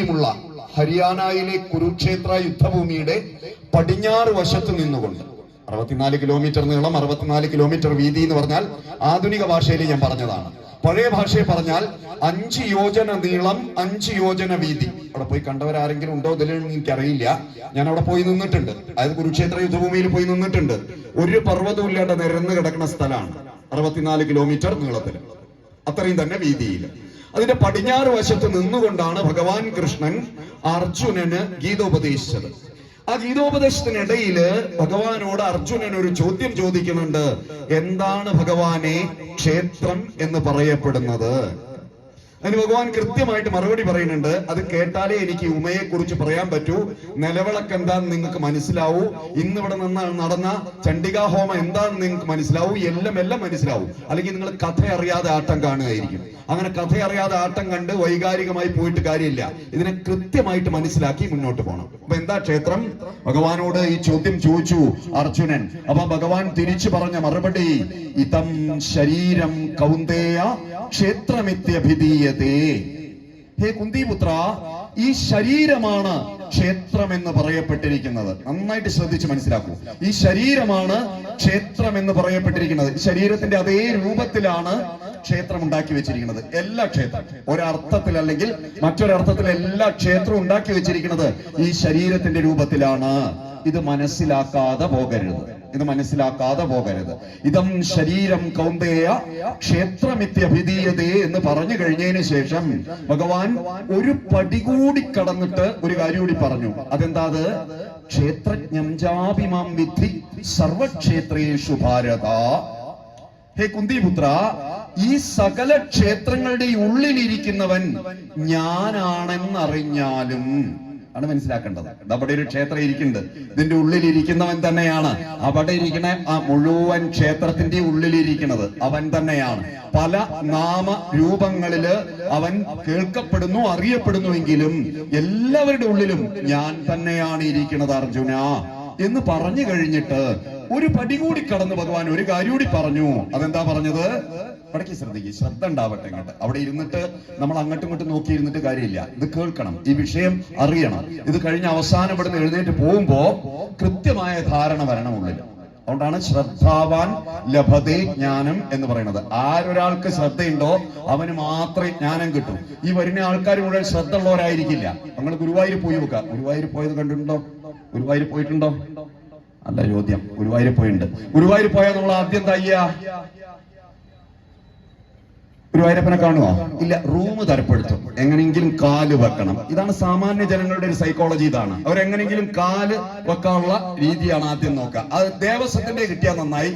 ുള്ള ഹരിയാനയിലെ കുരുക്ഷേത്ര യുദ്ധഭൂമിയുടെ പടിഞ്ഞാറ് വശത്ത് നിന്നുകൊണ്ട് 64 കിലോമീറ്റർ നീളം, 64 കിലോമീറ്റർ വീതി എന്ന് പറഞ്ഞാൽ ആധുനിക ഭാഷയിൽ ഞാൻ പറഞ്ഞതാണ്. പഴയ ഭാഷയെ പറഞ്ഞാൽ 5 യോജന നീളം, 5 യോജന വീതി. അവിടെ പോയി കണ്ടവരാരെങ്കിലും ഉണ്ടോ ഇതിലൊന്നും എനിക്കറിയില്ല. ഞാൻ അവിടെ പോയി നിന്നിട്ടുണ്ട്. അതായത് കുരുക്ഷേത്ര യുദ്ധഭൂമിയിൽ പോയി നിന്നിട്ടുണ്ട്. ഒരു പർവ്വതവും ഇല്ലാണ്ട് നിരന്ന് കിടക്കുന്ന സ്ഥലമാണ്. 64 കിലോമീറ്റർ നീളത്തിൽ, അത്രയും തന്നെ വീതിയിൽ. അതിന്റെ പടിഞ്ഞാറ് വശത്ത് നിന്നുകൊണ്ടാണ് ഭഗവാൻ കൃഷ്ണൻ അർജുനന് ഗീതോപദേശിച്ചത്. ആ ഗീതോപദേശത്തിനിടയില് ഭഗവാനോട് അർജുനൻ ഒരു ചോദ്യം ചോദിക്കുന്നുണ്ട്. എന്താണ് ഭഗവാനെ ക്ഷേത്രം എന്ന് പറയപ്പെടുന്നത്? അതിന് ഭഗവാൻ കൃത്യമായിട്ട് മറുപടി പറയുന്നുണ്ട്. അത് കേട്ടാലേ എനിക്ക് ഉമയെ കുറിച്ച് പറയാൻ പറ്റൂ. നിലവിളക്ക് എന്താന്ന് നിങ്ങൾക്ക് മനസ്സിലാവൂ. ഇന്നിവിടെ നിന്ന് നടന്ന ചണ്ഡികാ ഹോമം എന്താന്ന് നിങ്ങൾക്ക് മനസ്സിലാവൂ. എല്ലാം മനസ്സിലാവൂ. അല്ലെങ്കിൽ നിങ്ങൾ കഥ അറിയാതെ ആട്ടം കാണുകയായിരിക്കും. അങ്ങനെ കഥ അറിയാതെ ആട്ടം കണ്ട് വൈകാരികമായി പോയിട്ട് കാര്യമില്ല. ഇതിനെ കൃത്യമായിട്ട് മനസ്സിലാക്കി മുന്നോട്ട് പോകണം. അപ്പൊ എന്താ ക്ഷേത്രം? ഭഗവാനോട് ഈ ചോദ്യം ചോദിച്ചു അർജുനൻ. അപ്പൊ ഭഗവാൻ തിരിച്ചു പറഞ്ഞ മറുപടി, ഇതം ശരീരം കൗന്ദേയ ക്ഷേത്രമിത്യഭിധീയതേ. ഹേ കുന്തിപുത്ര, ഈ ശരീരമാണ് ക്ഷേത്രം എന്ന് പറയപ്പെട്ടിരിക്കുന്നത്. നന്നായിട്ട് ശ്രദ്ധിച്ച് മനസ്സിലാക്കൂ. ഈ ശരീരമാണ് ക്ഷേത്രം എന്ന് പറയപ്പെട്ടിരിക്കുന്നത്. ശരീരത്തിന്റെ അതേ രൂപത്തിലാണ് ക്ഷേത്രം ഉണ്ടാക്കി വെച്ചിരിക്കുന്നത്. എല്ലാ ക്ഷേത്രം ഒരർത്ഥത്തിൽ അല്ലെങ്കിൽ മറ്റൊരർത്ഥത്തിൽ എല്ലാ ക്ഷേത്രവും ഉണ്ടാക്കി വെച്ചിരിക്കുന്നത് ഈ ശരീരത്തിന്റെ രൂപത്തിലാണ്. ഇത് മനസ്സിലാക്കാതെ പോകരുത്. ഇതം ശരീരം കൗന്ദേയ ക്ഷേത്രമിത്യഭിധീയതേ എന്ന് പറഞ്ഞു കഴിഞ്ഞതിന് ശേഷം ഭഗവാൻ ഒരു പടി കൂടി കടന്നിട്ട് ഒരു കാര്യം കൂടി പറഞ്ഞു. അതെന്താ? അത് ക്ഷേത്രജ്ഞം ചാപിമാം വിദ്ധി സർവക്ഷേത്രേഷു ഭാരത. ഹേ കുന്തിപുത്ര, ഈ സകല ക്ഷേത്രങ്ങളുടെ ഉള്ളിലിരിക്കുന്നവൻ ഞാനാണെന്നറിഞ്ഞാലും ആണ് മനസ്സിലാക്കേണ്ടത്. അവിടെ ഒരു ക്ഷേത്രം ഇരിക്കുന്നുണ്ട്, ഇതിന്റെ ഉള്ളിലിരിക്കുന്നവൻ തന്നെയാണ്. അവിടെ ഇരിക്കണ ആ മുഴുവൻ ക്ഷേത്രത്തിന്റെ ഉള്ളിലിരിക്കുന്നത് അവൻ തന്നെയാണ്. പല നാമരൂപങ്ങളില് അവൻ കേൾക്കപ്പെടുന്നു, അറിയപ്പെടുന്നുവെങ്കിലും എല്ലാവരുടെ ഉള്ളിലും ഞാൻ തന്നെയാണ് ഇരിക്കുന്നത് അർജുന എന്ന് പറഞ്ഞു കഴിഞ്ഞിട്ട് ഒരു പടി കൂടി കടന്ന് ഭഗവാൻ ഒരു കാര്യം കൂടി പറഞ്ഞു. അതെന്താ പറഞ്ഞത്? ഇടയ്ക്ക് ശ്രദ്ധിക്കുക, ശ്രദ്ധ ഉണ്ടാവട്ടെ. ഇങ്ങോട്ട് അവിടെ ഇരുന്നിട്ട് നമ്മൾ അങ്ങോട്ടും ഇങ്ങോട്ടും നോക്കിയിരുന്നിട്ട് കാര്യമില്ല. ഇത് കേൾക്കണം, ഈ വിഷയം അറിയണം. ഇത് കഴിഞ്ഞ് അവസാനം ഇവിടുന്ന് എഴുന്നേറ്റ് പോകുമ്പോ കൃത്യമായ ധാരണ വരണം ഉള്ളിൽ. അതുകൊണ്ടാണ് ശ്രദ്ധാവാൻ ലഭതേ ജ്ഞാനം എന്ന് പറയുന്നത്. ആരൊരാൾക്ക് ശ്രദ്ധയുണ്ടോ അവന് മാത്രമേ ജ്ഞാനം കിട്ടൂ. ഈ വരുന്ന ആൾക്കാർ മുഴുവൻ ശ്രദ്ധ ഉള്ളവരായിരിക്കില്ല. നമ്മൾ ഗുരുവായൂർ പോയി നോക്കുക. ഗുരുവായൂർ പോയത് കണ്ടിട്ടുണ്ടോ? ഗുരുവായൂർ പോയിട്ടുണ്ടോ? അല്ല ചോദ്യം. ഗുരുവായൂർ പോയിട്ടുണ്ട്. ഗുരുവായൂർ പോയാൽ നമ്മൾ ആദ്യം തയ്യ ഗുരുവായൂരപ്പനെ കാണുമോ? ഇല്ല. റൂം തരപ്പെടുത്തും, എങ്ങനെയെങ്കിലും കാല് വെക്കണം. ഇതാണ് സാമാന്യ ജനങ്ങളുടെ ഒരു സൈക്കോളജി. ഇതാണ് അവരെങ്ങനെയെങ്കിലും കാല് വെക്കാനുള്ള രീതിയാണ് ആദ്യം നോക്കുക. അത് ദേവസ്വത്തിന്റെ കിട്ടിയാൽ നന്നായി.